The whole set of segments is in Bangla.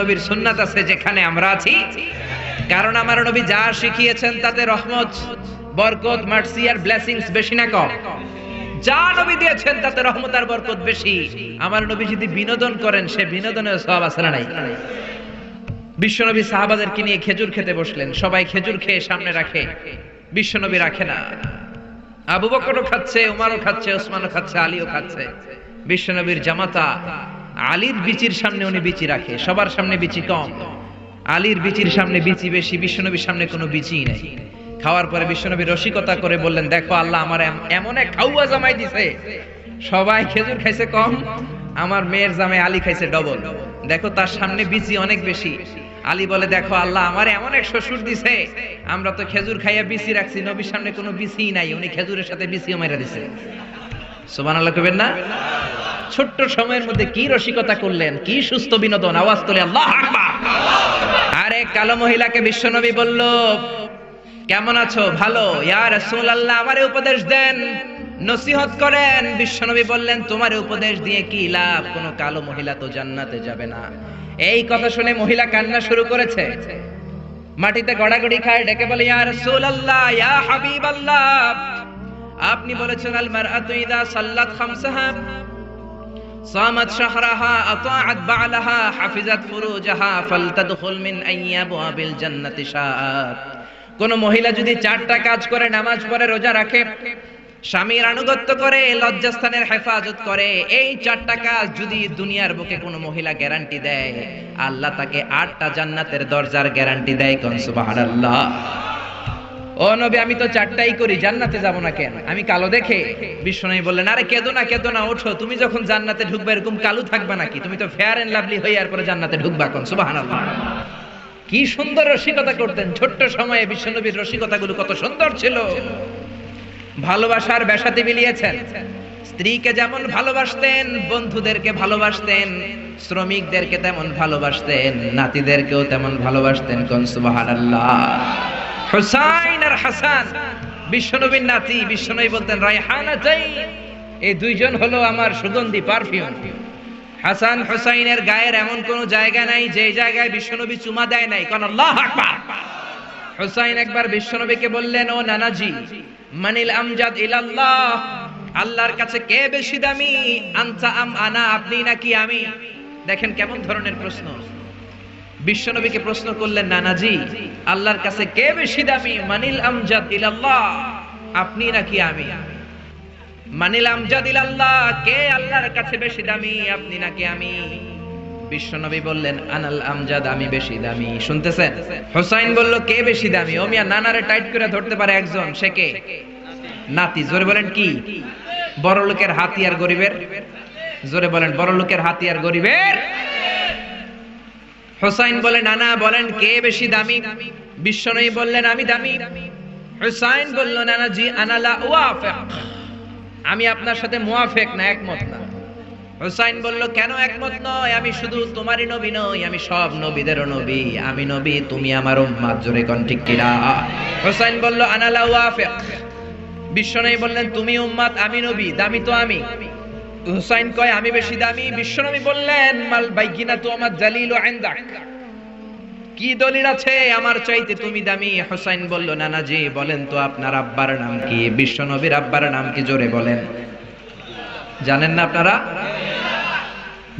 নবীর সুন্নাত আছে যেখানে আমরা আছি, কারণ আমার নবী যা শিখিয়েছেন তাতে রহমত, বরকত, মার্সি আর ব্লেসিংস বেশি না কম? যা নবী দিয়েছেন তাতে রহমত আর বরকত বেশি। আমার নবী যদি বিনোদন করেন সে বিনোদনের সওয়াব আছে না নাই? বিশ্বনবী সাহাবাদেরকে নিয়ে খেজুর খেতে বসলেন, সবাই খেজুর খেয়ে সামনে রাখে, বিশ্বনবী রাখে না। আবু বকরও খাচ্ছে, উমারও খাচ্ছে, ওসমানও খাচ্ছে, আলীও খাচ্ছে। বিশ্বনবীর জামাতা আলীর বিচির সামনে উনি বিচি রাখে, সবার সামনে বিচি কম, আলীর বিচির সামনে বিচি বেশি, বিশ্বনবীর সামনে কোনো বিচি নেই। খাওয়ার পরে বিশ্বনবী রসিকতা করে বললেন, দেখো আল্লাহ আমার এমন এক খাওয়া জামাই দিছে, সবাই খেজুর খাইছে কম, আমার মেয়ের জামাই আলী খাইছে ডবল। দেখো তার সামনে বিচি অনেক বেশি। আলী বলে, দেখো আল্লাহ আমার এমন এক শ্বশুর দিছে, আমরা তো খেজুর খাইয়া বিচি রাখছি, নবীর সামনে কোনো বিচিই নাই, উনি খেজুরের সাথে বিচিও মাইরা দিছে। সুবহানাল্লাহ কইবেন না? ছোট্ট সময়ের মধ্যে কি রসিকতা করলেন, কি সুস্থ বিনোদন! আওয়াজ তোলে আল্লাহু আকবার। আরে কালো মহিলাকে বিশ্বনবী বলল, কেমন আছো? ভালো। ইয়া রাসূলুল্লাহ আমারে উপদেশ দেন, নসিহত করেন। বিশ্বনবী বললেন, তোমার উপদেশ দিয়ে কি লাভ? কোন কালো মহিলা তো জান্নাতে যাবে না। এই কথা শুনে মহিলা কান্না শুরু করেছে, মাটিতে গড়াগড়ি খায়, ডেকে বলে, ইয়া রাসূলুল্লাহ, ইয়া হাবিবাল্লাহ, আপনি বলেছেন আল মারআতু ইযা সাল্লাত খামসাহা সামাত শাহরাহা আতাআত বা'লাহা হাফিজাত ফুরুজাহা ফালতাদখুল মিন আইয়াবিল জান্নাতি শাআত। কোন মহিলা যদি চারটা কাজ করে, নামাজ পড়ে, রোজা রাখে, স্বামীর আনুগত্য করে, লজ্জাস্থানের হেফাজত করে, এই চারটা কাজ যদি দুনিয়ার বুকে কোনো মহিলা গ্যারান্টি দেয়, আল্লাহ তাকে 8টা জান্নাতের দরজার গ্যারান্টি দেয়। কোন সুবহানাল্লাহ। ও নবী, আমি তো চারটাই করি, জান্নাতে যাব না কেন? আমি কালো দেখে? বিশ্বনবী বললেন, আরে কেঁদো না ওঠো, তুমি যখন জান্নাতে ঢুকবে এরকম কালো থাকবে নাকি? তুমি তো ফেয়ার এন্ড লাভলি হয়ে এরপরে জান্নাতে ঢুকবা। কোন সুবহানাল্লাহ। কি সুন্দর রসিকতা করতেন ছোট্ট সময়ে। বিশ্বনবীর রসিকতাগুলো কত সুন্দর ছিল। ভালোবাসার বেশাতে মিলিয়েছেন। স্ত্রীকে যেমন ভালোবাসতেন, বন্ধুদেরকে ভালোবাসতেন, শ্রমিকদেরকে তেমন ভালোবাসতেন, নাতিদেরকেও তেমন ভালোবাসতেন। কোন সুবহানাল্লাহ। হুসাইন আর হাসান বিশ্বনবীর নাতি। বিশ্বনবী বলতেন, রায়হানাতাইন, এই দুইজন হলো আমার সুগন্ধি পারফিউম। হাসান হুসাইনের গায়ের এমন কোন জায়গা নাই যে জায়গায় বিশ্বনবী চুমা দেয় নাই। কোন আল্লাহু আকবার। হুসাইন একবার বিশ্বনবীকে বললেন, ও নানাজি, মানিল আমজাদ ইলাল্লাহ, আল্লাহর কাছে কে বেশি দামি? আনতা আম আনা, আপনি নাকি আমি? দেখেন কেমন ধরনের প্রশ্ন। বিশ্বনবীকে প্রশ্ন করলেন, নানাজি, আল্লাহর কাছে কে বেশি দামি? মানিল আমজাদ ইলাল্লাহ, আপনি নাকি আমি? মানিল আমজাদ ইলাল্লাহ, কে আল্লাহর কাছে বেশি দামি, আপনি নাকি আমি? বিশ্বনবী বললেন, আনাল আমজাদ, আমি বেশি দামি। শুনতেছেন? হুসাইন বলল, কে বেশি দামি? ও মিয়া, নানারে টাইট করে ধরতে পারে একজন, সে কে? নাতি। জোরে বলেন কি? বড় লোকের হাতি আর গরিবের? জোরে বলেন, বড় লোকের হাতি আর গরিবের? হুসাইন বলে, নানা বলেন কে বেশি দামি? বিশ্বনবী বললেন, আমি দামি। হুসাইন বলল, নানাজি, আনা লা ওয়াফিক, আমি আপনার সাথে মুওয়াফিক না, একমত না। হুসাইন বলল, কেন একমত নয়? আমি শুধু তোমারই নবী নই, আমি সব নবীদেরও নবী। আমি নবী, তুমি আমার উম্মত। জোরে কোন ঠিক কিনা? হুসাইন বলল, আনা লা ওয়াফিক। বিশ্বনবী বললেন, তুমি উম্মত, আমি নবী, দামি তো আমি। হুসাইন কয়, আমি বেশি দামি। বিশ্বনবী বললেন, মাল বাইকিনাতু আমার জালিলু ইনদাক, কি দলিল আছে আমার চাইতে তুমি দামি? হুসাইন বলল, নানাজি বলেন তো আপনার আব্বার নাম কি? বিশ্বনবীর আব্বার নাম কি? জোরে বলেন। জানেন না আপনারা?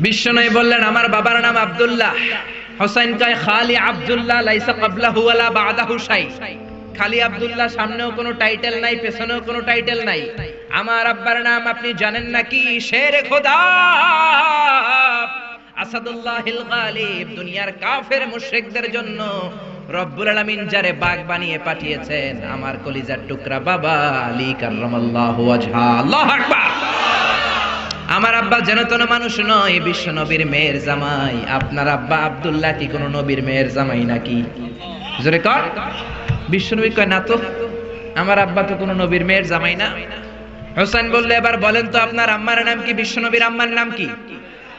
বিশ্বনবী বললেন, আমার বাবার নাম আব্দুল্লাহ। হুসাইন কয়, খালি আব্দুল্লাহ, লাইসা ক্বাবলাহু ওয়ালা বা'দাহু শাই। খালি আব্দুল্লাহ, সামনেও কোনো টাইটেল নাই, পেছনেও কোনো টাইটেল নাই। আমার আব্বার নাম আপনি জানেন নাকি? শেরে খোদা, আসাদুল্লাহিল গালিব। দুনিয়ার কাফের মুশরিকদের জন্য রব্বুল আলামিন যারে বাগ বানিয়ে পাঠিয়েছেন, আমার কলিজার টুকরা বাবা আলী কাররামাল্লাহু ওয়াজহা। আল্লাহু আকবার। আমার আব্বা যেন তেন মানুষ নয়, বিশ্ব নবীর মেয়ের জামাই। আপনার আব্বা আব্দুল্লাহ কি কোনো নবীর মেয়ের জামাই নাকি? জোরে কর। বিশ্বনবী কয়, না তো, আমার আব্বা তো কোনো নবীর মেয়ের জামাই না। হুসাইন বলল, এবার বলেন তো আপনার আম্মার নাম কি? বিশ্বনবীর আম্মার নাম কি?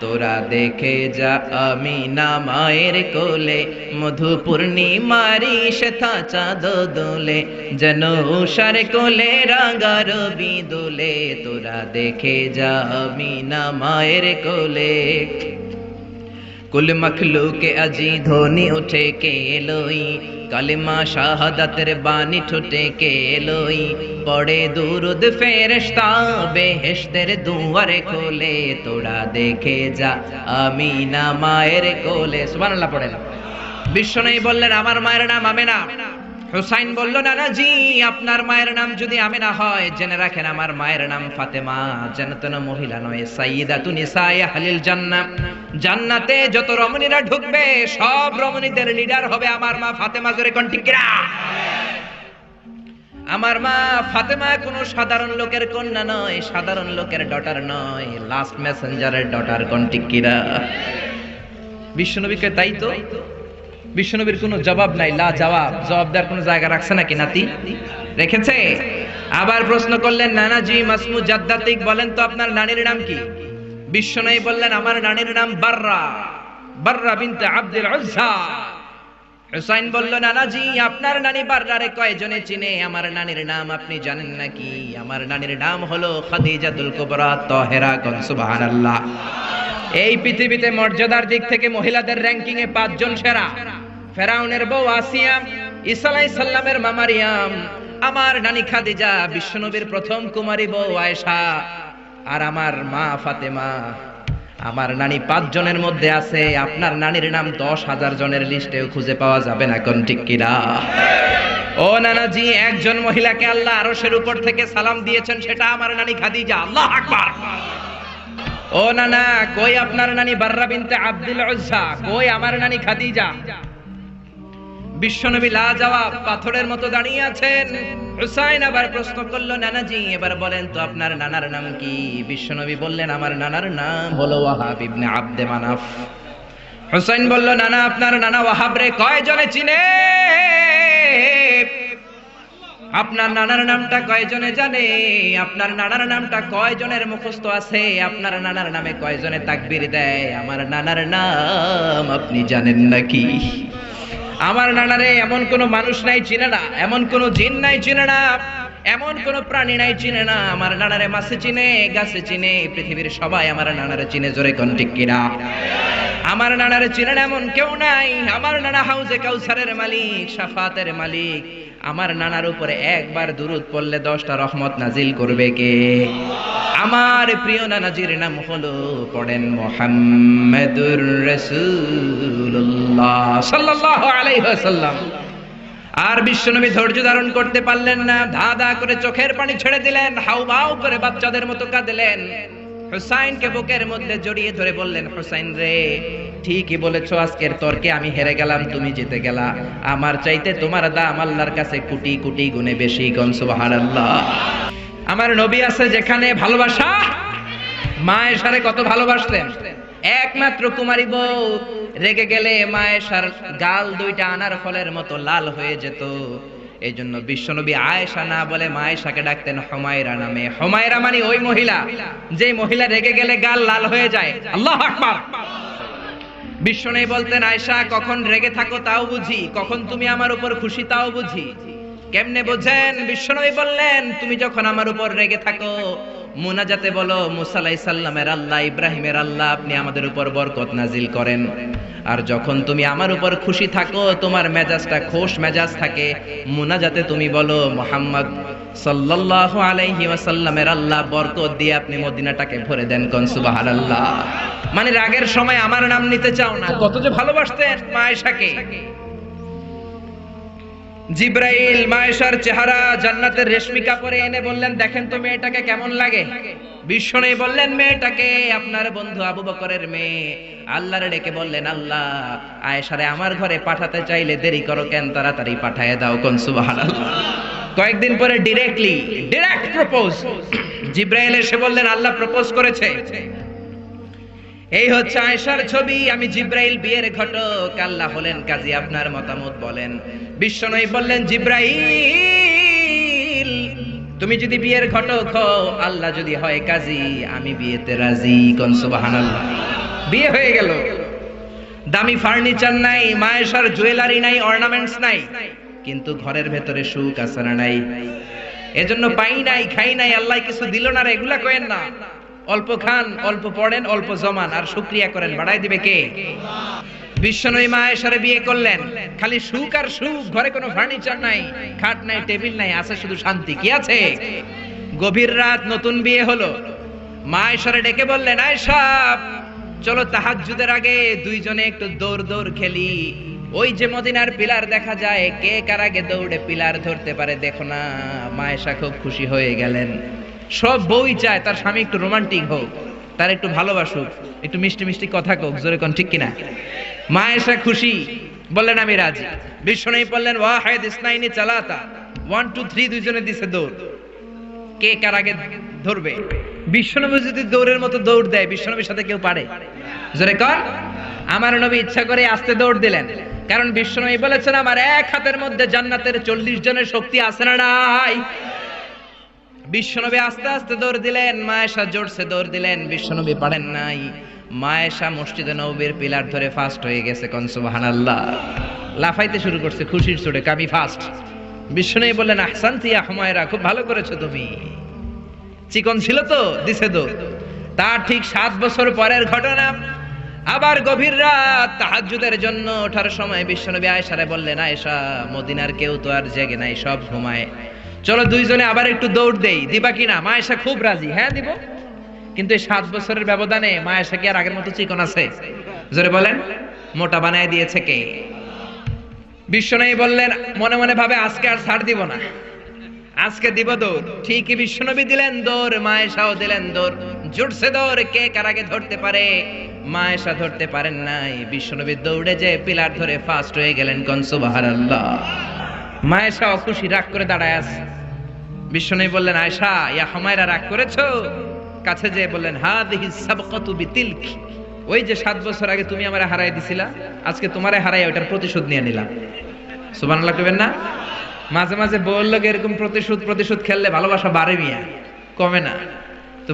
তোরা দেখে যা আমিনা মায়ের কোলে, মধু পূর্ণিমারি শ্বেতা চাঁদ দোলে, যেন উষার কোলে রাঙা রবি দোলে। তোরা দেখে যা আমিনা মায়ের কোলে, কুল মখলুকে আজি ধ্বনি উঠে কে লই, কালিমা শাহাদাতের বাণী ঠোঁটে কে লই, পড়ে দুরুদ ফেরেশতা বেহেশতের দুয়ারে খোলে, তোরা দেখে যা আমিনা মায়ের কোলে। সুবহানাল্লাহ পড়েন। বিশ্বনবী বললেন আমার মায়ের নাম আমেনা। হুসাইন বলল নানাজি আপনার মায়ের নাম যদি আমেনা হয় জেনে রাখেন আমার মায়ের নাম ফাতেমা, জান্নাতের মহিলা নয়, সাইয়্যিদাতুন নিসায়ে আহলিল জান্নাহ। জান্নাতে যত রমণীরা ঢুকবে সব রমণীদের লিডার হবে আমার মা ফাতেমা। জোরে কোন ঠিক কিনা? আমার মা ফাতেমা কোনো সাধারণ লোকের কন্যা নয়, সাধারণ লোকের ডটার নয়, লাস্ট মেসেঞ্জারের ডটার। কোন ঠিক কিনা? বিশ্বনবীকে তাই তো, বিশ্বনবীর কোনো জবাব নাই, লা জবাব, জবাব দেওয়ার কোনো জায়গা রাখছে নাকি নাতি? রেখেছে? আবার প্রশ্ন করলেন নানাজি মাসমু জাদ্দাতিক, বলেন তো আপনার নানির নাম কি? বিশ্বনবী বললেন আমার নানির নাম বাররা, বাররা বিনতে আব্দুল উজ্জা। হুসাইন বলল নানাজি আপনার নানি বাররারে কয়জনে চিনে? আমার নানির নাম আপনি জানেন নাকি? আমার নানির নাম হলো খাদিজাতুল কুবরা তাহেরা। কোন সুবহানাল্লাহ। এই পৃথিবীতে মর্যাদার দিক থেকে মহিলাদের র‍্যাঙ্কিং এ 5 জন সেরা। ফেরাউনের বউ আসিয়া, ঈসা আলাইহিস সালামের মা মারিয়াম, আমার নানি খাদিজা, বিশ্বনবীর প্রথম কুমারী বউ আয়েশা, আর আমার মা ফাতেমা। আমার নানি 5 জনের মধ্যে আছে। আপনার নানির নাম 10,000 জনের লিস্টেও খুঁজে পাওয়া যাবে না। কোন ঠিক কিনা? ও নানাজি একজন মহিলাকে আল্লাহ আরশের উপর থেকে সালাম দিয়েছেন, সেটা আমার নানি খাদিজা। আল্লাহু আকবার। ও নানা কই আপনার নানি বাররা বিনতে আব্দুল উজ্জা? কই আমার নানি খাদিজা? বিশ্বনবী লা জবাব, পাথরের মতো দাঁড়িয়ে আছেন। হুসাইন আবার প্রশ্ন করলো নানাজি এবার বলেন তো আপনার নানার নাম কি? বিশ্বনবী বললেন আমার নানার নাম হলো ওয়াহাব ইবনে আব্দে মানাফ। হুসাইন বলল নানা আপনার নানা ওয়াহাব রে কয়জনে চিনে? আপনার নানার নামটা কয়জনে জানে? আপনার নানার নামটা কয়জনের মুখস্থ আছে? আপনার নানার নামে কয়জনে তাকবীর দেয়? আমার নানার নাম আপনি জানেন নাকি? আমার নানারে এমন কোন মানুষ নাই চিনে না, এমন কোন জিন নাই চিনে না, এমন কোন প্রাণী নাই চিনে না। আমার নানারে মাছে চিনে, গাছে চিনে, পৃথিবীর সবাই আমার নানারে চিনে। জোরে কোন ঠিক কিনা? আমার নানারে চিনে না এমন কেউ নাই। আমার নানা হাউজে কাউসারের মালিক, শাফাতের মালিক। আমার নানার উপরে একবার দুরূদ পড়লে 10টা রহমত নাজিল করবে কে? আমার প্রিয় নানাজির নাম হলো, পড়েন, মুহাম্মাদুর রাসূলুল্লাহ সাল্লাল্লাহু আলাইহি ওয়াসাল্লাম। আর বিশ্বনবী ধৈর্য ধারণ করতে পারলেন না, ধা ধা করে চোখের পানি ছেড়ে দিলেন, হাউমাউ করে বাচ্চাদের মতো কাঁদলেন। হুসাইনকে বুকের মধ্যে জড়িয়ে ধরে বললেন হুসাইন রে ঠিকই বলেছো, আজকের তর্কে আমি হেরে গেলাম, তুমি জিতে গেলা। আমার চাইতে তোমার দাম আল্লাহর কাছে কোটি কোটি গুণে বেশি। কোন সুবহানাল্লাহ। আমার নবী আছে যেখানে ভালোবাসা, মা আয়েশারে কত ভালোবাসতেন। একমাত্র কুমারী বউ রেগে গেলে মা আয়েশার গাল 2টা আনার ফলের মতো লাল হয়ে যেত। এই জন্য বিশ্বনবী আয়েশা না বলে মা আয়েশাকে ডাকতেন হুমায়রা নামে। হুমায়রা মানে ওই মহিলা যে মহিলা রেগে গেলে গাল লাল হয়ে যায়। আল্লাহু আকবার। বিশ্বনবী বলতেন আয়েশা কখন রেগে থাকো তাও বুঝি, কখন তুমি আমার উপর খুশি তাও বুঝি। কেমনে বোঝেন? বিশ্বনবী বললেন তুমি যখন আমার উপর রেগে থাকো মুনাজাতে বলো মুসা আলাইহিস সালামের আল্লাহ, ইব্রাহিমের আল্লাহ, আপনি আমাদের উপর বরকত নাজিল করেন। আর যখন তুমি আমার উপর খুশি থাকো, তোমার মেজাজটা খোশ মেজাজ থাকে, মুনাজাতে তুমি বলো মুহাম্মদ সাল্লাল্লাহু আলাইহি ওয়াসাল্লামের আল্লাহ বরকত দিয়ে আপনি মদিনাটাকে ভরে দেন। কোন সুবহানাল্লাহ। মানে রাগের সময় আমার নাম নিতে চাও না। কত যে ভালোবাসতেন মা আয়েশাকে। জিব্রাইল মা আয়েশার চেহারা জান্নাতের রেশমি কাপড়ে এনে বললেন দেখেন তো মেয়েটাকে কেমন লাগে। বিশ্বনবী বললেন মেয়েটাকে আপনার বন্ধু আবু বকরের মেয়ে। আল্লাহরে ডেকে বললেন আল্লাহ আয়েশারে আমার ঘরে পাঠাতে চাইলে দেরি করো কেন, তাড়াতাড়ি পাঠিয়ে দাও। কোন সুবহানাল্লাহ। কয়েকদিন পরে ডিরেক্ট প্রপোজ। জিব্রাইল এসে বললেন আল্লাহ প্রপোজ করেছে। এই হচ্ছে আয়েশার ছবি। আমি জিব্রাইল বিয়ের ঘটক, আল্লাহ হলেন কাজী, আপনার মতামত বলেন। বিশ্বনবী বললেন জিব্রাইল তুমি যদি বিয়ের ঘটক হও, আল্লাহ যদি হয় কাজী, আমি বিয়েতে রাজি। কোন সুবহানাল্লাহ। বিয়ে হয়ে গেল। দামি ফার্নিচার নাই, মা আয়েশার জুয়েলারি নাই, অর্নামেন্টস নাই, কিন্তু ঘরের ভেতরে সুখ আছে না নাই? এজন্য পাই নাই খাই নাই আল্লাহ কিছু দিল না রে এগুলা কইেন না। অল্প খান, অল্প পড়েন, অল্প জমান, আর শুকরিয়া করেন, বাড়াই দিবে কে? বিশ্বনবী মা আয়েশারে বিয়ে করলেন, খালি সুখ আর সুখ, ঘরে কোনো ফার্নিচার নাই, খাট নাই, টেবিল নাই, আছে শুধু শান্তি। কি আছে? গভীর রাত, নতুন বিয়ে হলো, মা আয়েশারে ডেকে বললেন, আয়েশা চলো তাহাজ্জুদের আগে দুইজনে একটু দৌড় দৌড় খেলি। ওই যে মদিনার পিলার দেখা যায়, কে কার আগে দৌড়ে পিলার ধরতে পারে দেখো না। মা আয়েশা খুব খুশি হয়ে গেলেন। সব বউই চায় তার স্বামী একটু রোমান্টিক হোক, তার একটু ভালোবাসুক, একটু মিষ্টি মিষ্টি কথা কোক, জোরে কোন ঠিক কিনা? মা আয়েশা খুশি, বললেন আমি রাজি। বিশ্বনবী বললেন ওয়াহিদ ইসনাইনি চালাতা, 1 2 3 দুইজনে দিছে দৌড়, কে কার আগে ধরবে। বিশ্বনবী যদি দৌড়ের মতো দৌড় দেয়, বিশ্বনবীর সাথে কেউ পারে? জোরে কর। আমার নবী ইচ্ছা করে আস্তে দৌড় দিলেন, কারণ বিশ্বনবী বলেছেন আমার এক হাতের মধ্যে জান্নাতের 40 জনের শক্তি আছে না নাই? বিশ্বনবী আস্তে আস্তে দৌড় দিলেন, মা আয়েশা জোরসে দৌড় দিলেন, বিশ্বনবী পারেন নাই। মা আয়েশা মসজিদে নববীর পিলার ধরে ফাস্ট হয়ে গেছে, কোন সুবহানাল্লাহ, লাফাইতে শুরু করছে খুশির চোটে, কামি ফাস্ট। বিশ্বনবী বললেন আহসানতি ইয়া হুমায়রা, খুব ভালো করেছো তুমি, চিকন ছিল তো, দিছে দৌড়। তার ঠিক 7 বছর পরের ঘটনা, আবার গভীর রাত তাহাজ্জুদের জন্য ওঠার সময় বিশ্বনবী আয়েশারে বললেন আয়েশা মদিনার কেউ তো আর জেগে নাই, সব ঘুমায়, চলো দুইজনে আবার একটু দৌড় দেই, দিবা কিনা? মা আয়েশা খুব রাজি, হ্যাঁ দিব। কিন্তু এই 7 বছরের ব্যবধানে মা আয়েশা কি আর আগের মতো চিকন আছে? জোরে বলেন, মোটা বানায় দিয়েছে কে? বিশ্বনবী বললেন মনে মনে ভাবে আজকে আর ছাড় দিব না, আজকে দিব দৌড়। ঠিকই বিশ্বনবী দিলেন দৌড়, মা আয়েশাও দিলেন দৌড়, জোরসে দৌড়, কে কার আগে ধরতে পারে? মা আয়েশা ধরতে পারেন নাই। বিশ্বনবী দৌড়ে যে পিলার ধরে ফাস্ট হয়ে গেলেন, কোন সুবহানাল্লাহ। মা আয়েশা খুশি, রাগ করে দাঁড়ায় আছে। বিশ্বনবী বললেন আয়েশা ইয়া হুমায়রা, রাগ করেছো? কাছে যেয়ে বললেন হাদিহি সাবকাতু বিতিলক, ওই যে 7 বছর আগে তুমি আমারে হারাই দিছিলা, আজকে তোমারে হারাই ওটার প্রতিশোধ নিয়ে নিলাম। সুবহানাল্লাহ কইবেন না? মাঝে মাঝে বউর লোক এরকম প্রতিশোধ খেললে ভালোবাসা বাড়ে মিয়া, কমে না। তো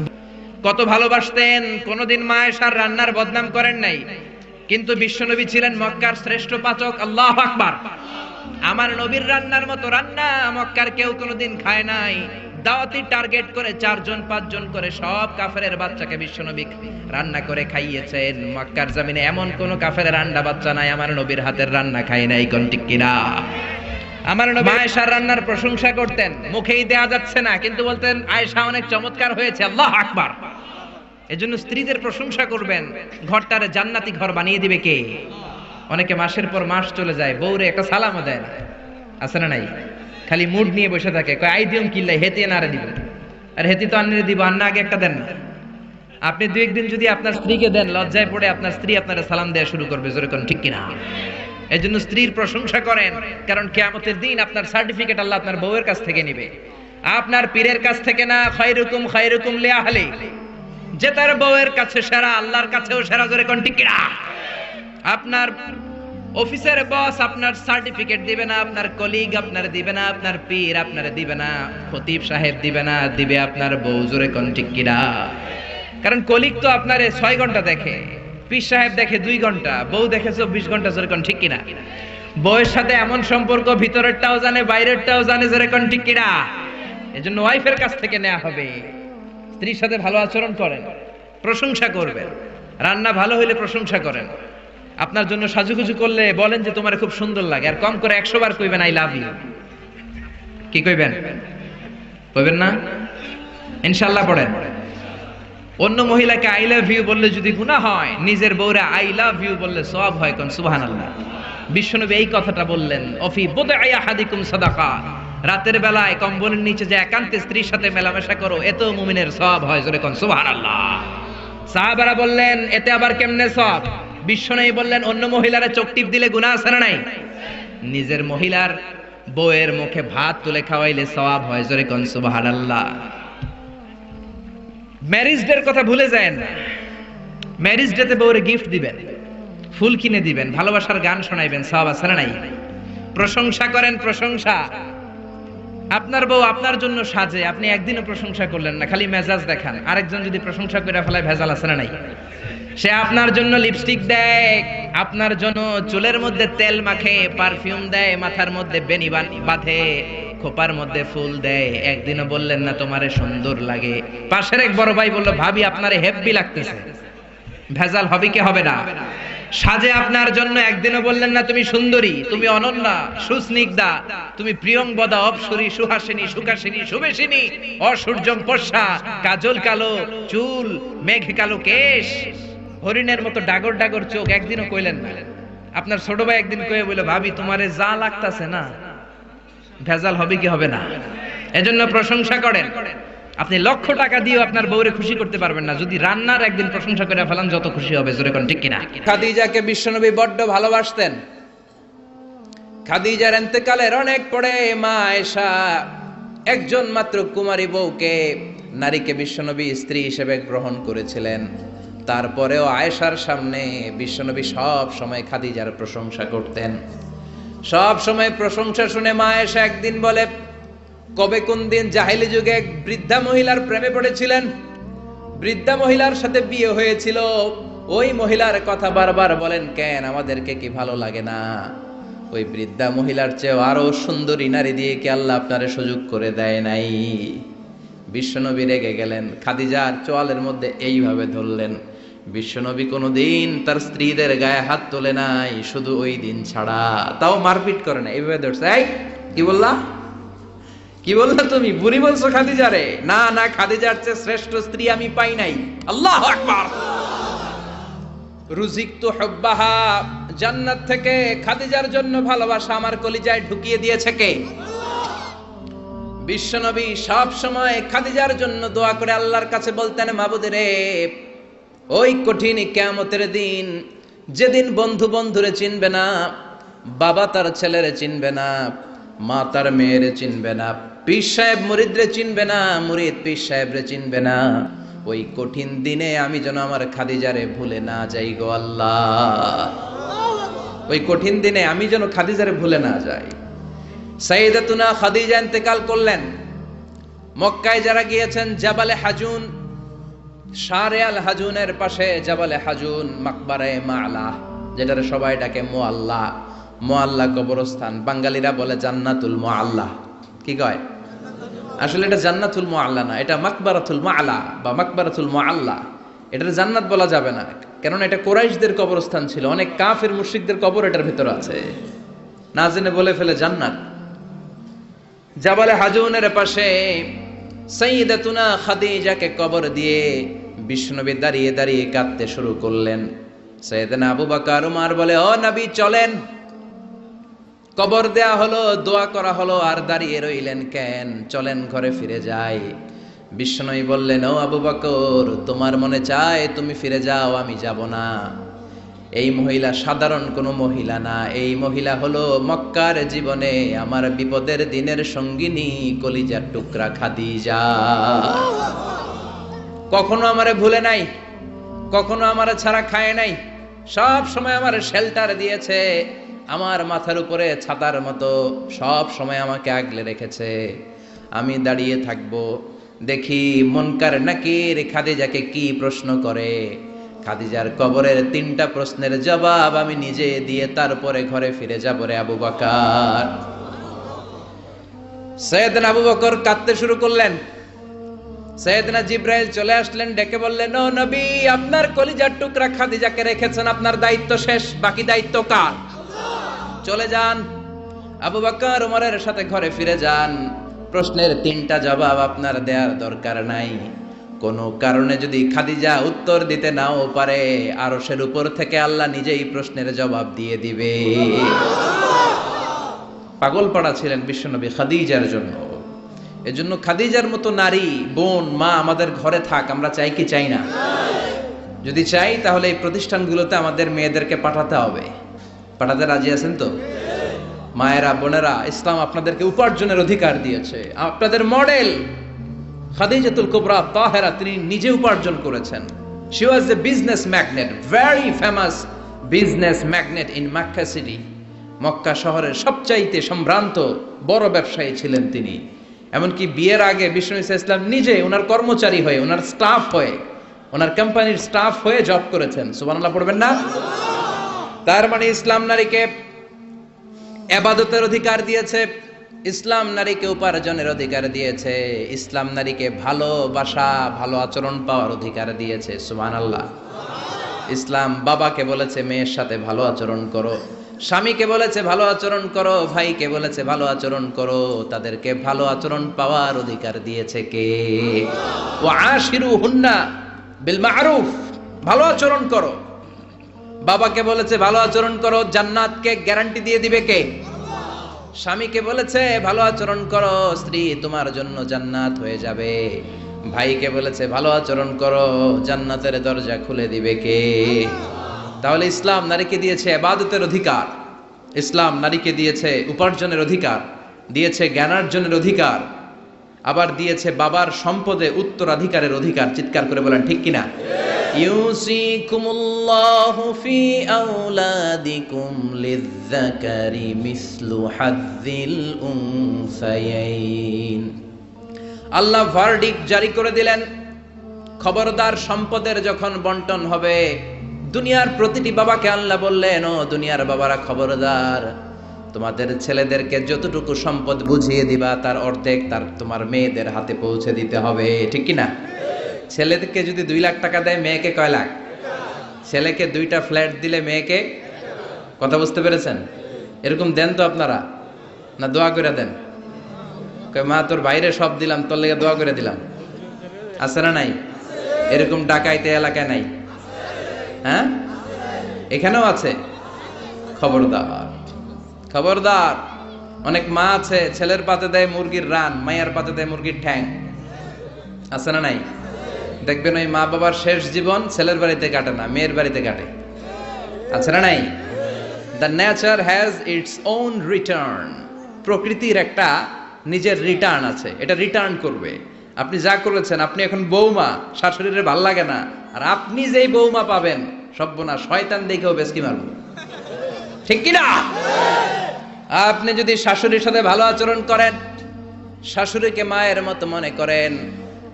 কত ভালোবাসতেন, কোনদিন মা আয়েশার রান্নার বদনাম করেন নাই। কিন্তু বিশ্বনবী ছিলেন মক্কার শ্রেষ্ঠ পাচক, আল্লাহু আকবার। আমার নবীর রান্নার মতো রান্না মক্কার কেউ কোনোদিন খায় নাই। দাওয়াতি টার্গেট করে 4 জন 5 জন করে সব কাফেরের বাচ্চাকে বিশ্বনবী রান্না করে খাইয়েছেন। মক্কার জমিনে এমন কোন কাফেরের রান্না বাচ্চা নাই আমার নবীর হাতের রান্না খায় নাই, কোন ঠিক কিনা? আমার নবী আয়েশার রান্নার প্রশংসা করতেন, মুখেই দেয়া যাচ্ছে না, কিন্তু বলতেন আয়েশা অনেক চমৎকার হয়েছে, আল্লাহু আকবার। এজন্য স্ত্রীদের প্রশংসা করবেন, ঘরটারে জান্নাতি ঘর বানিয়ে দিবে কে? অনেকে মাসের পর মাস চলে যায়, বউরে একটা সালামও দেয় না, আছে না নাই? খালি মুড নিয়ে বসে থাকে, কয় আই দিম কিল্লাই, হেতি নারে দিব, আর হেতি তো আন্নারে দিব, আন্না আগে একটা দেন না। আপনি 2-1 দিন যদি আপনার স্ত্রীকে দেন, লজ্জায় পড়ে আপনার স্ত্রী আপনারা সালাম দেয়া শুরু করবে, জোরে কোন ঠিক কিনা? এজন্য স্ত্রীর প্রশংসা করেন, কারণ কিয়ামতের দিন আপনার সার্টিফিকেট আল্লাহ আপনার বউয়ের কাছ থেকে নেবে, আপনার পীরের কাছ থেকে না। খায়রুকুম লিআহলি, যে তার বউয়ের কাছে সেরা, আল্লাহর কাছেও সেরা, জোরে কোন ঠিক কিনা? আপনার অফিসের বস আপনার সার্টিফিকেট দিবে না, আপনার কলিগ আপনার দিবে না, আপনার পীর আপনার দিবে না, খতিব সাহেব দিবে না, দিবে আপনার বউ, জোরে কোন ঠিক কিনা? কারণ কলিগ তো আপনারে 6 ঘন্টা দেখে, পীর সাহেব দেখে 2 ঘন্টা, বউ দেখে 24 ঘন্টা, জোরে কোন ঠিক কিনা? বউয়ের সাথে এমন সম্পর্ক, ভিতরেরটাও জানে বাইরেরটাও জানে, জোরে কোন ঠিক কিনা? এজন্য ওয়াইফের কাছ থেকে নেওয়া হবে। স্ত্রীর সাথে ভালো আচরণ করেন, প্রশংসা করবেন, রান্না ভালো হইলে প্রশংসা করেন, আপনার জন্য সাজুগুজু করলে বলেন যে তোমার খুব সুন্দর লাগে, আর কম করে 100 বার কইবেন আই লাভ ইউ। কি কইবেন? কইবেন না? ইনশাআল্লাহ পড়েন। অন্য মহিলাকে আই লাভ ইউ বললে যদি গুনাহ হয়, নিজের বউরে আই লাভ ইউ বললে সওয়াব হয়, কোন সুবহানাল্লাহ। বিশ্বনবী এই কথাটা বললেন, অফি বুদআ আহাদিকুম সাদাকা, রাতের বেলায় কম্বলের নিচে যে একান্তে স্ত্রীর সাথে মেলামেশা করো, এতেও মুমিনের সওয়াব হয়, জোরে কোন সুবহানাল্লাহ। সাহাবারা বললেন এতে আবার কেমনে সওয়াব? বিশ্বনবী বললেন অন্য মহিলারা চোখ টিপ দিলে গুনাহ আছে না নাই? নিজের মহিলার বউয়ের মুখে ভাত তুলে খাওয়াইলে সওয়াব হয়, জোরে কোন সুবহানাল্লাহ। ম্যারেজ ডের কথা ভুলে যায়েন না। ম্যারেজ ডেতে বউরে গিফট দিবেন, ফুল কিনে দিবেন, ভালোবাসার গান শোনাইবেন, সওয়াব আছে না নাই? প্রশংসা করেন, প্রশংসা। আপনার বউ আপনার জন্য সাজে, আপনি একদিনও প্রশংসা করলেন না, খালি মেজাজ দেখান, আরেকজন যদি প্রশংসা করে ফেলায় ভেজাল আছে না নাই? সে আপনার জন্য লিপস্টিক দেয়, আপনার জন্য চুলের মধ্যে তেল মাখে, পারফিউম দেয়, মাথার মধ্যে বেনি বাঁধে, খোপার মধ্যে ফুল দেয়, একদিনও বললেন না তোমারে সুন্দর লাগে। পাশের এক বড় ভাই বলল, ভাবি আপনারে হেব্বি লাগতেছে। ভেজাল হবে কি হবে না? সাজে আপনার জন্য একদিনও বললেন না তুমি সুন্দরী, তুমি অনন্যা, সুস্নিগ্ধা, তুমি প্রিয়ংবদা, অপসরী, সুহাসিনী, সুকাসিনী, সুবেশিনী, অসূর্যম পর্ষা, কাজল কালো চুল, মেঘ কালো কেশ, হরিণের মতো ডাগর ডাগর চোখ, একদিনও কইলেন না। আপনার ছোট ভাই একদিন কয়ে বলে, ভাবি তোমারে যা লাগতাছে না, ভেজাল হবে কি হবে না? এজন্য প্রশংসা করেন। আপনি লক্ষ টাকা দিয়েও আপনার বউরে খুশি করতে পারবেন না, যদি রান্নার একদিন প্রশংসা করে ফেলান যত খুশি হবে। জোরে কোন ঠিক কিনা? খাদিজাকে বিশ্বনবী বড্ড ভালোবাসতেন। খাদিজার ইন্তেকালের অনেক পরে মা আয়েশা একজন মাত্র কুমারী বউকে, নারীকে বিশ্বনবী স্ত্রী হিসেবে গ্রহণ করেছিলেন। তারপরেও আয়েশার সামনে বিশ্বনবী সব সময় খাদিজার প্রশংসা করতেন। সব সময় প্রশংসা শুনে মা আয়েশা একদিন বলে, কবে কোন দিন জাহেলি যুগে এক বৃদ্ধা মহিলার প্রেমে পড়েছিলেন, বৃদ্ধা মহিলার সাথে বিয়ে হয়েছিল, ওই মহিলার কথা বারবার বলেন কেন, আমাদেরকে কি ভালো লাগে না? ওই বৃদ্ধা মহিলার চেয়ে আরো সুন্দরী নারী দিয়ে কি আল্লাহ আপনারে সুযোগ করে দেয় নাই? বিশ্বনবী রেগে গেলেন, খাদিজার চোয়ালের মধ্যে এইভাবে ধরলেন। বিশ্বনবী কোনোদিন তার স্ত্রীদের গায়ে হাত তোলে নাই, শুধু ওই দিন ছাড়া। তাও মারপিট করে না, এইভাবে ধরছে। এই কি বললা, কি বললা তুমি? বুড়ি বলছো খাদিজারে? না না, খাদিজার চেয়ে শ্রেষ্ঠ স্ত্রী আমি পাই নাই। আল্লাহু আকবার। রুজিকতু হুব্বাহা, জান্নাত থেকে খাদিজার জন্য ভালোবাসা আমার কলিজায় ঢুকিয়ে দিয়েছে কে? বিশ্বনবী সব সময় খাদিজার জন্য দোয়া করে আল্লাহর কাছে বলতেন, মাবুদ রে, ওই কঠিন কিয়ামতের দিন, যেদিন বন্ধু বন্ধুরে চিনবে না, বাবা তার ছেলেরে চিনবে না, মা তার মেয়েরে চিনবে না, পীর সাহেব মুরিদরে চিনবে না, মুরিদ পীর সাহেবরে চিনবে না, ওই কঠিন দিনে আমি যেন আমার খাদিজারে ভুলে না যাই গো আল্লাহ। ওই কঠিন দিনে আমি যেন খাদিজারে ভুলে না যাই। সাইয়েদাতুনা খাদিজা ইন্তেকাল করলেন। মক্কায় যারা গিয়েছেন, জাবালে হাজুন, শারে আল হাজুনের পাশে জাবালে হাজুন, মাকবারায়ে মাআলা, যেটারে সবাই ডাকে মুআল্লা, মুআল্লা কবরস্থান, বাঙালিরা বলে জান্নাতুল মুআল্লা। কি কয়? আসলে এটা জান্নাতুল মুআল্লা না, এটা মাকবারাতুল মাআলা বা মাকবারাতুল মুআল্লা। এটার জান্নাত বলা যাবে না, কেননা এটা কুরাইশদের কবরস্থান ছিল। অনেক কাফির মুশরিকদের কবর এটার ভিতরে আছে, না জেনে বলে ফেলে জান্নাত। জাবালে হাজুনের পাশে সাইয়্যিদাতুনা খাদিজাকে কবর দিয়ে বিশ্বনবী দাঁড়িয়ে দাঁড়িয়ে কাঁদতে শুরু করলেন। সাইয়েদনা আবু বকর উমর বলে, ও নবী চলেন। কবর দেয়া হলো, দোয়া করা হলো, আর দাঁড়িয়ে রইলেন কেন? চলেন ঘরে ফিরে যাই। বিশ্বনবী বললেন, ও আবু বকর, তোমার মনে চায় তুমি ফিরে যাও, আমি যাব না। এই মহিলা সাধারণ কোনো মহিলা না, এই মহিলা হলো মক্কার জীবনে আমার বিপদের দিনের সঙ্গিনী, কলিজার টুকরা খাদিজা। কখনো আমারে ভুলে নাই, কখনো আমারে ছাড়া খায় নাই, সব সময় আমার শেল্টার দিয়েছে, আমার মাথার উপরে ছাতার মতো সব সময় আমাকে আগলে রেখেছে। আমি দাঁড়িয়ে থাকবো, দেখি মুনকার নাকির খাদিজাকে কি প্রশ্ন করে। খাদিজার কবরের 3টা প্রশ্নের জবাব আমি নিজে দিয়ে তারপরে ঘরে ফিরে যাব রে আবু বকর। সাইয়েদনা আবু বকর কাঁদতে শুরু করলেন। সাইয়েদনা জিবরাইল চলে আসলেন, ডেকে বললেন, ও নবী, আপনার কলিজার টুকরা খাদিজাকে রেখেছেন, আপনার দায়িত্ব শেষ, বাকি দায়িত্ব কার? চলে যান, আবু বকর ওমরের সাথে ঘরে ফিরে যান। প্রশ্নের 3টা জবাব আপনার দেওয়ার দরকার নাই। কোনো কারণে যদি খাদিজা উত্তর দিতে নাও পারে, আরশের উপর থেকে আল্লাহ নিজেই প্রশ্নের জবাব দিয়ে দিবে। পাগল পাড়া ছিলেন বিশ্বনবী খাদিজার জন্য। এজন্য খাদিজার মতো নারী, বোন, মা আমাদের ঘরে থাক, আমরা চাই কি চাই না? যদি চাই তাহলে এই প্রতিষ্ঠানগুলোতে আমাদের মেয়েদেরকে পাঠাতে হবে। পাঠাতে রাজি আছেন তো? মায়েরা, বোনেরা, ইসলাম আপনাদেরকে উপার্জনের অধিকার দিয়েছে। আপনাদের মডেল খাদিজাতুল কুবরা তাহেরা, তিনি নিজে উপার্জন করেছেন। she was a business magnate, very famous business magnate in Makkah city. Mecca শহরের সবচাইতে সম্ভ্রান্ত বড় ব্যবসায়ী ছিলেন তিনি। এমনকি বিয়ের আগে বিশ্বনবী সাল্লাল্লাহু আলাইহি ওয়াসাল্লাম নিজে ওনার কর্মচারী হয়ে, ওনার স্টাফ হয়ে, ওনার কোম্পানির স্টাফ হয়ে জব করেছেন। সুবহানাল্লাহ পড়বেন না? তার মানে ইসলাম নারীকে ইবাদতের অধিকার দিয়েছে, ইসলাম নারীকে উপার্জনের অধিকার দিয়েছে, ইসলাম নারীকে ভালোবাসা, ভালো আচরণ পাওয়ার অধিকার দিয়েছে। সুবহানাল্লাহ। ইসলাম বাবাকে বলেছে মেয়ের সাথে ভালো আচরণ করো, স্বামীকে বলেছে ভালো আচরণ করো, ভাইকে বলেছে ভালো আচরণ করো, তাদেরকে ভালো আচরণ পাওয়ার অধিকার দিয়েছে কে? ওয়া আশিরুহুন্না বিল মা'রুফ, ভালো আচরণ করো। বাবাকে বলেছে ভালো আচরণ করো, জান্নাতকে গ্যারান্টি দিয়ে দিবে কে? স্বামীকে বলেছে ভালো আচরণ করো, স্ত্রী তোমার জন্য জান্নাত হয়ে যাবে। ভাইকে বলেছে ভালো আচরণ করো, জান্নাতের দরজা খুলে দিবে কে? তাহলে ইসলাম নারীকে দিয়েছে ইবাদতের অধিকার, ইসলাম নারীকে দিয়েছে উপার্জনের অধিকার, দিয়েছে জ্ঞানার্জনের অধিকার, আবার দিয়েছে বাবার সম্পদে উত্তরাধিকারের অধিকার। চিৎকার করে বলেন ঠিক কিনা? ইউসিকুমুল্লাহু ফি আওলাদিকুম লিযযাকারি মিসলু হাযযিল উনসায়াইন। আল্লাহ ভার্ডিক্ট জারি করে দিলেন, খবরদার সম্পদের যখন বন্টন হবে, দুনিয়ার প্রতিটি বাবাকে আল্লাহ বললেন, ও দুনিয়ার বাবারা খবরদার, তোমাদের ছেলেদেরকে যতটুকু সম্পদ বুঝিয়ে দিবা তার অর্ধেক তোমার মেয়েদের হাতে পৌঁছে দিতে হবে। ঠিক কিনা? ছেলেকে যদি 2 লাখ টাকা দেয়, মেয়েকে কয় লাখ? ছেলেকে 2টা ফ্ল্যাট দিলে মেয়েকে, কথা বুঝতে পেরেছেন? এরকম দেন তো আপনারা, না দোয়া করে দেন? কয় মা তোর বাইরে সব দিলাম, তোর লেগে দোয়া করে দিলাম। আছে না নাই? এরকম ডাকাইতে এলাকায় নাই? হ্যাঁ, এখানেও আছে। খবরদার, খবরদার। অনেক মা আছে ছেলের পাতে দেয় মুরগির রান, মায়ের পাতে দেয় মুরগির ঠ্যাং। আছে না নাই? দেখবেন ওই মা বাবার শেষ জীবন ছেলের বাড়িতে কাটে না, মেয়ের বাড়িতে কাটে। আছে না নাই? The nature has its own return. প্রকৃতির একটা নিজের রিটার্ন আছে, এটা রিটার্ন করবে। আপনি যা করেছেন, আপনি এখন বৌমা, শাশুড়ির ভাল লাগে না, আর আপনি যেই বৌমা পাবেন, সর্বনাশ, শয়তান দেখেও বেশকি মারব। ঠিক কিনা? আপনি যদি শাশুড়ির সাথে ভালো আচরণ করেন, শাশুড়িকে মায়ের মতো মনে করেন,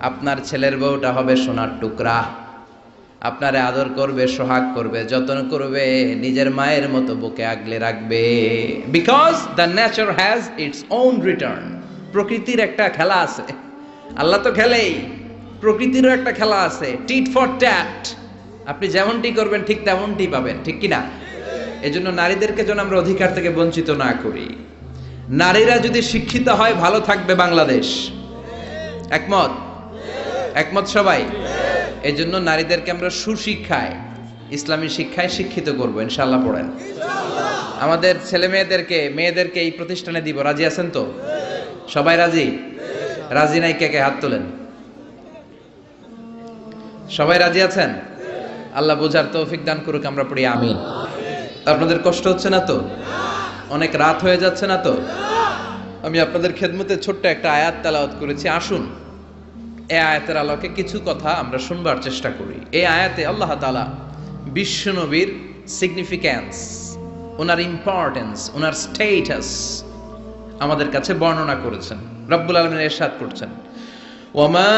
আপনার ছেলের বউটা হবে সোনার টুকরা, আপনারে আদর করবে, সোহাগ করবে, যত্ন করবে, নিজের মায়ের মতো বুকে আগলে রাখবে। Because the nature has its own return. প্রকৃতির একটা খেলা আছে, আল্লাহ তো খেলেই, প্রকৃতিরও একটা খেলা আছে, টিট ফর ট্যাট। আপনি যেমনটি করবেন ঠিক তেমনটি পাবেন। ঠিক কিনা? এজন্য নারীদেরকে যেন আমরা অধিকার থেকে বঞ্চিত না করি। নারীরা যদি শিক্ষিত হয়, ভালো থাকবে বাংলাদেশ। একমত? একমত সবাই? এই জন্য নারীদেরকে আমরা সুশিক্ষায়, ইসলামী শিক্ষায় শিক্ষিত করবো ইনশাআল্লাহ। পড়েন, আমাদের ছেলে মেয়েদেরকে এই প্রতিষ্ঠানে দিব। রাজি আছেন তো? সবাই রাজি? রাজি নাই কে কে? হাত তোলেন। সবাই রাজি আছেন? আল্লাহ বোঝার তৌফিক দান করুক। আমরা পড়ি আমিন। আপনাদের কষ্ট হচ্ছে না তো? অনেক রাত হয়ে যাচ্ছে না তো? আমি আপনাদের খেদমতে ছোট্ট একটা আয়াত তেলাওয়াত করেছি। আসুন এই আয়াতের আলোকে কিছু কথা আমরা শুনবার চেষ্টা করি। এই আয়াতে আল্লাহ তাআলা বিশ্ব নবীর সিগনিফিক্যান্স, ওনার ইম্পর্টেন্স, ওনার স্টেটাস আমাদের কাছে বর্ণনা করেছেন। রব্বুল আলামিন ইরশাদ করছেন, ওয়ামা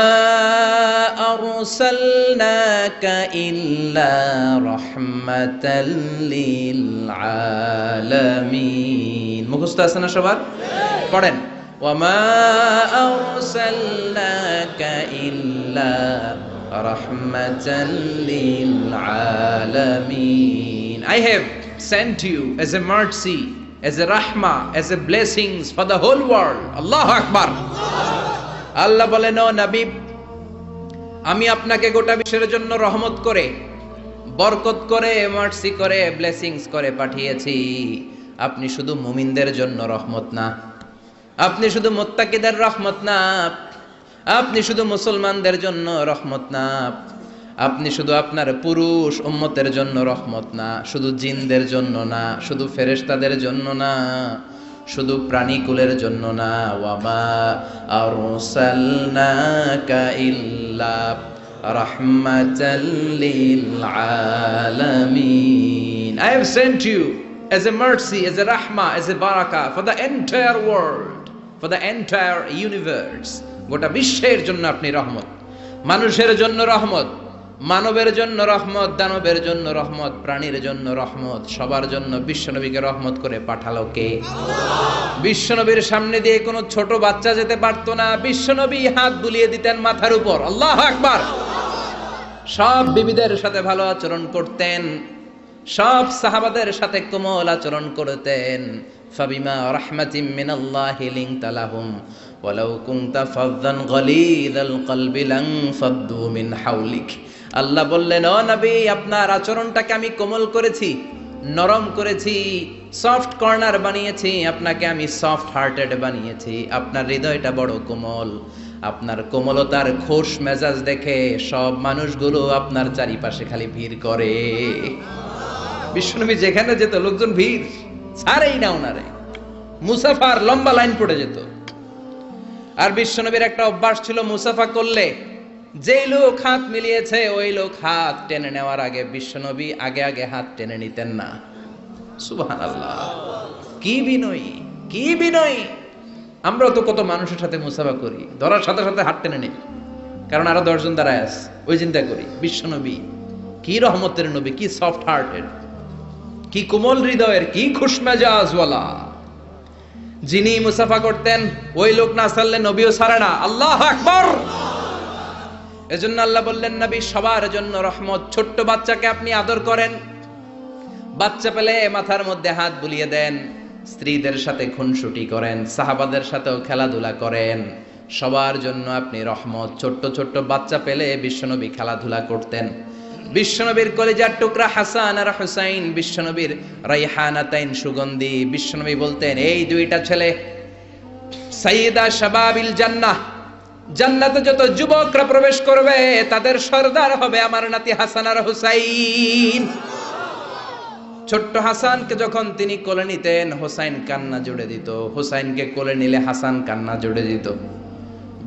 আরসালনাকা ইল্লা রাহমাতাল লিল আলামিন। মুখস্থ আছে না সবার? পড়েন, ওয়ামা আরসালনাকা ইল্লা রাহমাতাল লিল আলামিন। I have sent you as a mercy, as a rahmah, as a blessings for the whole world. Allahu Akbar. আল্লাহ বলেন, ও নবী, আমি আপনাকে গোটা বিশ্বের জন্য রহমত করে, বরকত করে, মার্সি করে, ব্লেসিংস করে পাঠিয়েছি। আপনি শুধু মুমিনদের জন্য রহমত না, আপনি শুধু মুত্তাকিদের রহমত না, আপনি শুধু মুসলমানদের জন্য রহমত না, আপনি শুধু আপনার পুরুষ উম্মতের জন্য রহমত না, শুধু জিনদের জন্য না, শুধু ফেরেশতাদের জন্য না, শুধু প্রাণীকুলের জন্য না। ওয়ামা আরসালনাকা ইল্লা রাহমাতাল লিল আলামিন। I have sent you as a mercy, as a rahmah, as a barakah for the entire world, for the entire universe. গোটা বিশ্বের জন্য আপনি রহমত, মানুষের জন্য রহমত, মানবের জন্য রহমত, দানবের জন্য রহমত, প্রাণীর জন্য রহমত, সবার জন্য বিশ্বনবীকে রহমত করে পাঠালো কে? বিশ্বনবীর সামনে দিয়ে কোনো ছোট বাচ্চা যেতে পারতো না, বিশ্বনবী হাত বুলিয়ে দিতেন মাথার উপর। আল্লাহু আকবার। সব বিবিদের সাথে ভালো আচরণ করতেন, সব সাহাবাদের সাথে কোমল আচরণ করতেন। ফাবিমা রাহমাতিম মিনাল্লাহি লিনতা লাহুম ওয়ালাউ কুনতা ফাযযান গালিযাল কলবি লান ফাদ্দু মিন হাওলিক। আল্লাহ বললেন, ও নবী, আপনার আচরণটাকে আমি কোমল করেছি, নরম করেছি, সফট কর্নার বানিয়েছি, আপনাকে আমি সফট হার্টেড বানিয়েছি। আপনার হৃদয়টা বড় কোমল, আপনার কোমলতার খোশ মেজাজ দেখে সব মানুষগুলো আপনার চারিপাশে খালি ভিড় করে। বিশ্বনবী যেখানে যেত লোকজন ভিড় ছাড়েই না ওনারে, মুসাফার লম্বা লাইন পড়ে যেত। আর বিশ্বনবীর একটা অভ্যাস ছিল, মুসাফা করলে যেই লোক হাত মিলিয়েছে ওই লোক হাত টেনে নেওয়ার আগে বিশ্বনবী আগে আগে হাত টেনে নিতেন না। সুবহানাল্লাহ, কি বিনয়ী, কি বিনয়ী! আমরা তো কত মানুষের সাথে মুসাফা করি, ধরার সাথে সাথে হাত টেনে নেই, কারণ আরো 10 জন দাঁড়ায় আছে, ওই চিন্তা করি। বিশ্বনবী কি রহমতের নবী, কি সফট হার্টেড, কি কোমল হৃদয়ের, কি খুশমেজাজওয়ালা। যিনি মুসাফা করতেন ওই লোক না ছাড়লে নবীও ছাড়ে না। আল্লাহু আকবার। এজন্য আল্লাহ বললেন, নবী সবার জন্য রহমত। ছোট্ট বাচ্চাকে আপনি আদর করেন, বাচ্চা পেলে মাথার মধ্যে হাত বুলিয়ে দেন, স্ত্রীদের সাথে খুনসুটি করেন, সাহাবাদের সাথেও খেলাধুলা করেন, সবার জন্য আপনি রহমত। ছোট্ট ছোট্ট বাচ্চা পেলে বিশ্বনবী খেলাধুলা করতেন। বিশ্বনবীর কলিজার টুকরা হাসান আর হুসাইন, বিশ্বনবীর রাইহানাতাইন সুগন্ধি। বিশ্বনবী বলতেন, এই দুইটা ছেলে সাইয়্যিদা শাবাবিল জান্নাহ, জান্নাতে যত যুবকরা প্রবেশ করবে তাদের সরদার হবে আমার নাতি হাসান আর হুসাইন। ছোট্ট হাসানকে যখন তিনি কোলে নিতেন হুসাইন কান্না জুড়ে দিত, হুসাইনকে কোলে নিলে হাসান কান্না জুড়ে দিত।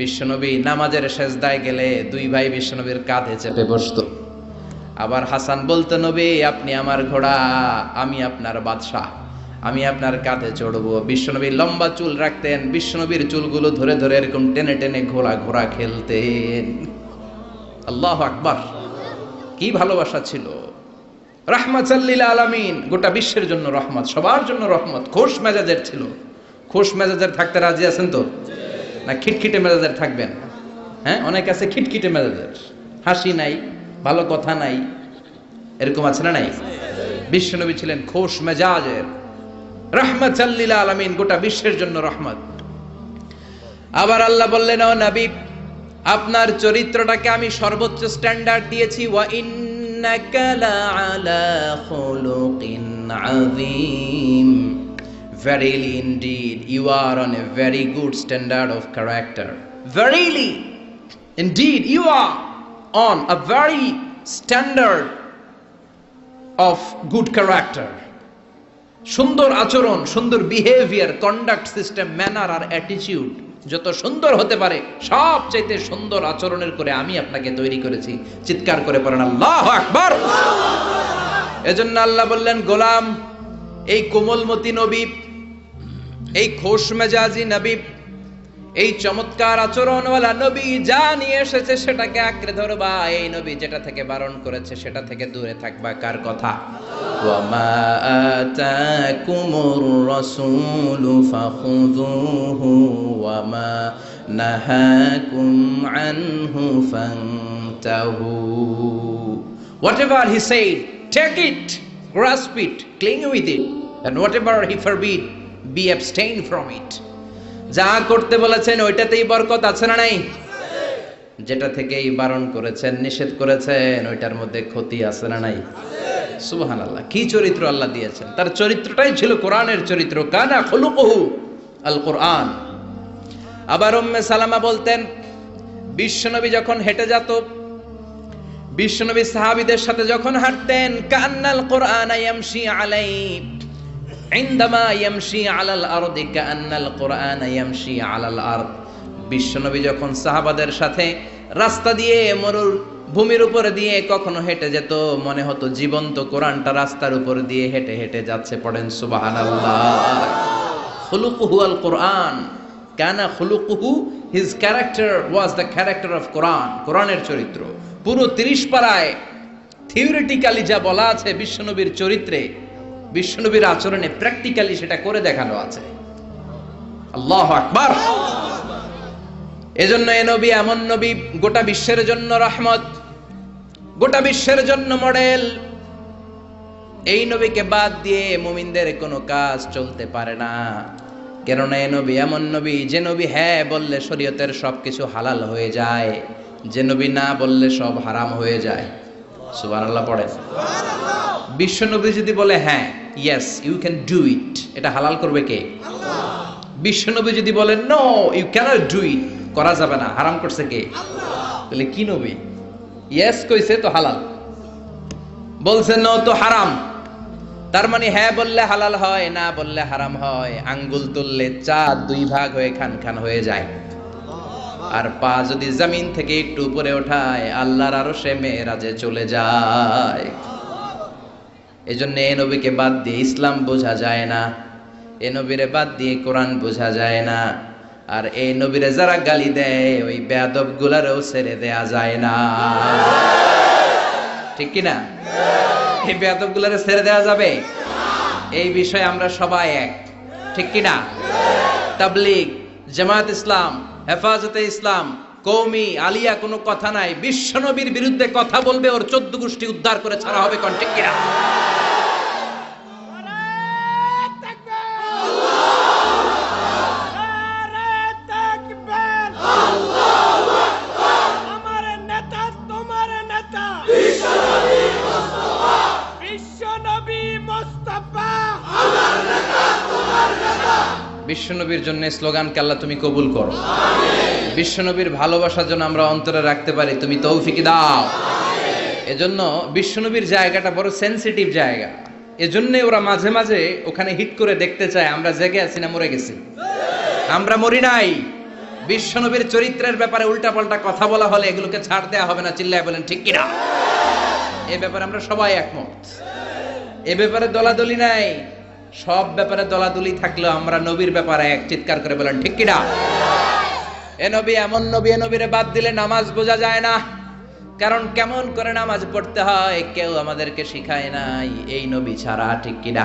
বিশ্বনবী নামাজের সেজদায় গেলে দুই ভাই বিশ্বনবীর কাঁধে চেপে বসতো। আবার হাসান বলতো, নবী আপনি আমার ঘোড়া, আমি আপনার বাদশাহ, আমি আপনার কাঁধে চড়বো। বিশ্বনবী লম্বা চুল রাখতেন, বিশ্বনবীর চুলগুলো ধরে ধরে এরকম টেনে টেনে ঘোড়া ঘোড়া খেলতেন। আল্লাহু আকবার, কি ভালোবাসা ছিল! রাহমাতাল লিল আলামিন, গোটা বিশ্বের জন্য রহমত, সবার জন্য রহমত। খোশ মেজাজের ছিল। খোশ মেজাজের থাকতে রাজি আছেন তো, না খিটখিটে মেজাজের থাকবেন? হ্যাঁ, অনেক আছে খিটখিটে মেজাজের, হাসি নাই, ভালো কথা নাই, এরকম আছে না নাই? বিশ্বনবী ছিলেন খোশ মেজাজের, রাহমাতাল লিল আলামিন, গোটা বিশ্বের জন্য রহমত। আবার আল্লাহ বললেন, ও নবী আপনার চরিত্রটাকে আমি সর্বোচ্চ স্ট্যান্ডার্ড দিয়েছি। ওয়া ইন্নাকা লাআলা খুলুকিন আযীম, verily indeed you are on a very good standard of character. Verily indeed you are on a very standard of good character. সুন্দর আচরণ, সুন্দর বিহেভিয়ার, কন্ডাক্ট সিস্টেম, ম্যানার আর অ্যাটিটিউড যত সুন্দর হতে পারে সবচাইতে সুন্দর আচরণের করে আমি আপনাকে তৈরি করেছি। চিৎকার করে পড়েন আল্লাহু আকবার। এজন্য আল্লাহ বললেন, গোলাম এই কোমলমতি নবী, এই খোশ মেজাজি নবী, এই চমৎকার আচরণওয়ালা নবী যা নিয়ে এসেছে সেটাকে আঁকড়ে ধরবা। এই নবী যেটা থেকে বারণ করেছে সেটা থেকে দূরে থাকবা। কার কথা? ওয়ামা আতাকুমুর রাসূলু ফাখুযুহু ওয়ামা নাহাকুম আনহু ফান্তাহু। Whatever he said, take it, grasp it, cling with it, and whatever he forbid, be abstain from it. যা করতে বলেছেন ওইটাতেই বরকত আছে না নাই? যেটা থেকেই বারণ করেছেন, নিষেধ করেছেন, ওইটার মধ্যে ক্ষতি আছে না নাই? সুবহানাল্লাহ, কি চরিত্র আল্লাহ দিয়েছেন! তার চরিত্রটাই ছিল কোরআনের চরিত্র। কানা খুলুকুহু আল কোরআন। আবার উম্মে সালামা বলতেন, বিশ্বনবী যখন হেঁটে যেত, বিশ্বনবী সাহাবীদের সাথে যখন হাঁটতেন, কান্নাল কোরআন ইয়ামশি আলাইহি ইনদামা ইয়ামশি আলাল আরদি কান্নাল কোরআন ইয়ামশি আলাল আরদ। বিশ্বনবী যখন সাহাবাদের সাথে রাস্তা দিয়ে, মরুর ভূমির উপর দিয়ে কখনো হেঁটে যেত, মনে হতো জীবন্ত কোরআনটা রাস্তার উপর দিয়ে হেঁটে হেঁটে যাচ্ছে। পড়েন সুবহানাল্লাহ। খুলুকুহু আল কোরআন, কানা খুলুকুহু his character was the character of Quran, কোরআনের চরিত্র। পুরো 30 পারায় থিওরিটিক্যালি যা বলা আছে বিশ্বনবীর চরিত্রে, বিশ্বনবীর আচরণে, প্র্যাকটিক্যালি সেটা করে দেখানো আছে। আল্লাহু আকবার। এজন্য এই নবী এমন নবী, গোটা বিশ্বের জন্য রহমত, গোটা বিশ্বের জন্য মডেল। এই নবীকে বাদ দিয়ে মুমিনদের কোনো কাজ চলতে পারে না। কেননা এই নবী এমন নবী, যে নবী হ্যাঁ বললে শরীয়তের সবকিছু হালাল হয়ে যায়, যে নবী না বললে সব হারাম হয়ে যায়। সুবহানাল্লাহ পড়েন। বিশ্ব নবী যদি বলে হ্যাঁ, yes you can do it, এটা হালাল করবে কে? আল্লাহ। বিশ্ব নবী যদি বলে no you cannot do it, করা যাবে না, হারাম করছে কে? আল্লাহ। তাহলে কি নবী? ইয়েস কইছে তো হালাল, বলছে নো তো হারাম। তার মানে হ্যাঁ বললে হালাল হয়, না বললে হারাম হয়। আঙ্গুল তুললে চাঁদ 2 ভাগ হয়ে খান খান হয়ে যায়, আর পা যদি জমিন থেকে একটু উপরে ওঠায় আল্লাহর আরশে মেরাজে চলে যায়। এজন্য এই নবীকে বাদ দিয়ে ইসলাম বোঝা যায় না, এই নবীরে বাদ দিয়ে কোরআন বোঝা যায় না। আর এই নবীরে যারা গালি দেয় ওই বেয়াদব গুলারও ছেড়ে দেয়া যায় না, ঠিক কি না? এই বেয়াদব গুলারে ছেড়ে দেওয়া যাবে? এই বিষয়ে আমরা সবাই এক, ঠিক কি না? তাবলীগ, জামাত ইসলাম, হেফাজতে ইসলাম, কওমি, আলিয়া কোনো কথা নাই। বিশ্বনবীর বিরুদ্ধে কথা বলবে ওর 14 গোষ্ঠী উদ্ধার করে ছাড়া হবে, কোন ঠিক কি না? বিশ্বনবীর জন্য স্লোগানকে আল্লাহ তুমি কবুল করো। বিশ্বনবীর ভালোবাসার জন্য আমরা অন্তরে রাখতে পারি, তুমি তৌফিক দাও। এজন্য বিশ্বনবীর জায়গাটা বড় সেনসিটিভ জায়গা। এজন্য ওরা মাঝে মাঝে ওখানে হিট করে দেখতে চায় আমরা জেগে আছি না মরে গেছি। আমরা মরি নাই। বিশ্বনবীর চরিত্রের ব্যাপারে উল্টাপাল্টা কথা বলা হলে এগুলোকে ছাড় দেওয়া হবে না। চিল্লায় বলেন ঠিক কিনা? এ ব্যাপারে আমরা সবাই একমত। এ ব্যাপারে দলাদলি নাই। সব ব্যাপারে দলাদলি থাকলেও আমরা নবীর ব্যাপারে এক, চিৎকার করে বলেন ঠিক কিনা? এ নবী এমন নবী, এ নবীরে বাদ দিলে নামাজ বোঝা যায় না। কারণ কেমন করে নামাজ পড়তে হয় কেউ আমাদেরকে শিখায় নাই এই নবী ছাড়া, ঠিক কিনা?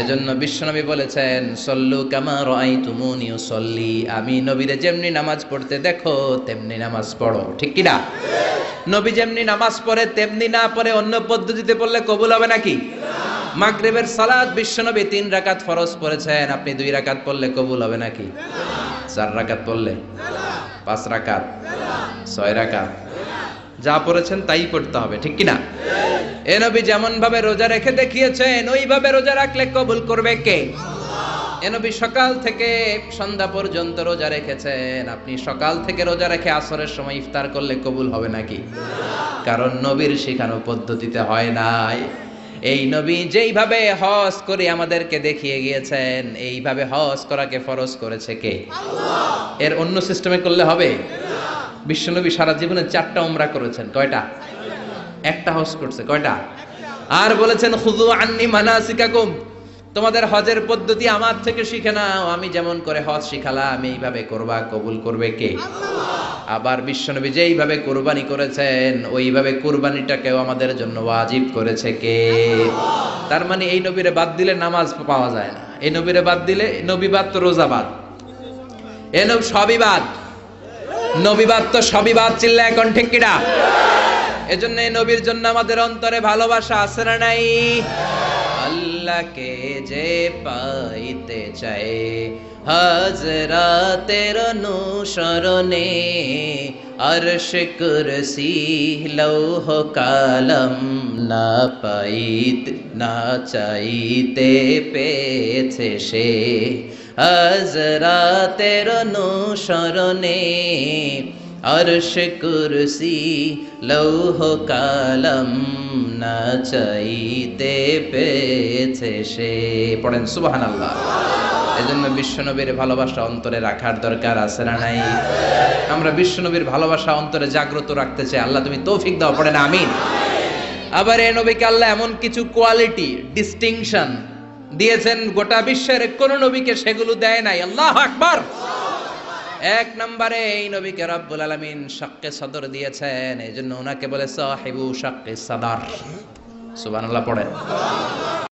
এজন্য বিশ্বনবী বলেছেন সল্লু কামা রাআইতুমুনি উসাল্লি, আমি নবীরে যেমনি নামাজ পড়তে দেখো তেমনি নামাজ পড়ো, ঠিক কিনা? নবী যেমনি নামাজ পড়ে তেমনি না পড়ে অন্য পদ্ধতিতে পড়লে কবুল হবে নাকি? মাগরিবের সালাত বিশ্বনবী 3 রাকাত ফরজ পড়েছেন, আপনি 2 রাকাত পড়লে কবুল হবে নাকি? 4 রাকাত পড়লে, 5 রাকাত, 6 রাকাত, যা পড়েছেন তাই পড়তে হবে, ঠিক কিনা? এ নবী যেমন ভাবে রোজা রেখে দেখিয়েছেন ওইভাবে রোজা রাখলে কবুল করবে কে? এ নবী সকাল থেকে সন্ধ্যা পর্যন্ত রোজা রেখেছেন, আপনি সকাল থেকে রোজা রেখে আসরের সময় ইফতার করলে কবুল হবে নাকি? কারণ নবীর শেখানো পদ্ধতিতে হয় নাই। এই নবী যেইভাবে হজ করে আমাদেরকে দেখিয়ে গিয়েছেন এইভাবে হজ করাকে ফরজ করেছে কে? আল্লাহ। এর অন্য সিস্টেমে করলে হবে? বিশ্বনবী সারা জীবনে 4টা উমরা করেছেন, কয়টা? একটা হজ করছে, কয়টা? আর বলেছেন খুযু আন্নী মানাসিকাকুম, তোমাদের হজের পদ্ধতি আমার থেকে শিখে নাও, আমি যেমন করে হজ শিখালাম এইভাবে করবা, কবুল করবে কে? আল্লাহ। আবার বিশ্বনবী যেইভাবে কুরবানি করেছেন ওইভাবে কুরবানিটাকেও আমাদের জন্য ওয়াজিব করেছে কে? আল্লাহ। তার মানে এই নবীরে বাদ দিলে নামাজ পাওয়া যায় না, এই নবীরে বাদ দিলে, নবী বাদ তো রোজা বাদ, এ নবী সবই বাদ, নবী বাদ তো সবই বাদ, চিল্লা এখন ঠিক কিনা? এজন্য এই নবীর জন্য আমাদের অন্তরে ভালোবাসা আছে না নাই? আল্লাহকে যে পাইতে চায় হাজরাতের অনুসরণে, আরশ কুরসি লৌহ কালম না পাইতে না চাইতে পেয়েছে সে, হাজরাতের অনুসরণে আরশ কুরসি লৌহ কালম না চাইতে পেয়েছে সে। পড়েন সুবহানাল্লাহ। এজন্য বিশ্বনবীর ভালোবাসা অন্তরে রাখার দরকার আছে না নাই? আমরা বিশ্বনবীর ভালোবাসা অন্তরে জাগ্রত রাখতে চাই, আল্লাহ তুমি তৌফিক দাও, পড়েন আমিন। আবার এই নবীকে আল্লাহ এমন কিছু কোয়ালিটি, ডিস্টিংশন দিয়েছেন গোটা বিশ্বের কোন নবীকে সেগুলো দেয় নাই। আল্লাহু আকবার। এক নম্বরে এই নবীকে রব্বুল আলামিন শাক্কে সদর দিয়েছেন, এই জন্য ওনাকে বলে সাহিবু শাক্কে সাদার। সুবহানাল্লাহ পড়েন।